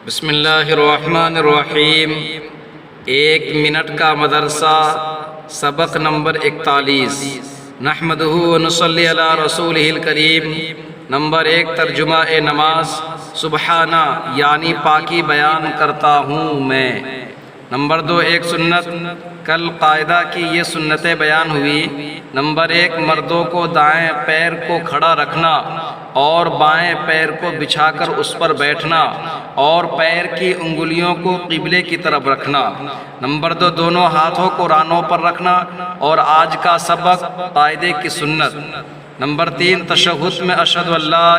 بسم اللہ الرحمن الرحیم۔ 1 منٹ کا مدرسہ، سبق نمبر 41۔ نحمدہ ونصلی علی رسولہ الکریم۔ نمبر 1، ترجمہ نماز۔ سبحانہ یعنی پاکی بیان کرتا ہوں میں۔ نمبر 2، ایک سنت۔ کل قاعدہ کی یہ سنتیں بیان ہوئی۔ نمبر 1، مردوں کو دائیں پیر کو کھڑا رکھنا اور بائیں پیر کو بچھا کر اس پر بیٹھنا اور پیر کی انگلیوں کو قبلے کی طرف رکھنا۔ نمبر 2، دونوں ہاتھوں کو رانوں پر رکھنا۔ اور آج کا سبق قاعدے کی سنت۔ نمبر 3، تشہد میں اشہد اللہ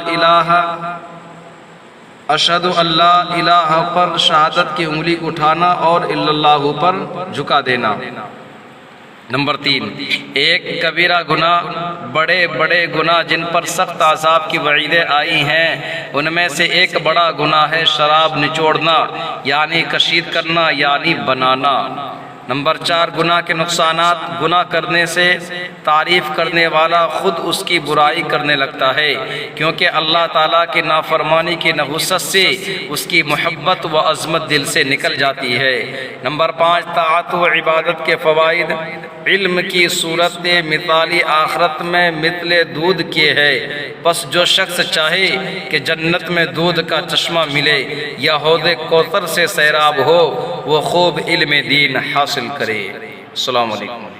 الہ پر شہادت کی انگلی اٹھانا اور الا اللہ پر جھکا دینا۔ نمبر 3، ایک کبیرہ گناہ، بڑے بڑے گناہ جن پر سخت عذاب کی وعیدیں آئی ہیں، ان میں سے ایک بڑا گناہ ہے شراب نچوڑنا یعنی کشید کرنا یعنی بنانا۔ نمبر 4، گناہ کے نقصانات۔ گناہ کرنے سے تعریف کرنے والا خود اس کی برائی کرنے لگتا ہے، کیونکہ اللہ تعالیٰ کی نافرمانی کی نحوست سے اس کی محبت و عظمت دل سے نکل جاتی ہے۔ نمبر 5، طاعت و عبادت کے فوائد۔ علم کی صورت مثالی آخرت میں مثل دودھ کی ہے، پس جو شخص چاہے کہ جنت میں دودھ کا چشمہ ملے یا حوض کوثر سے سیراب ہو، وہ خوب علم دین حاصل کرے۔ السلام علیکم۔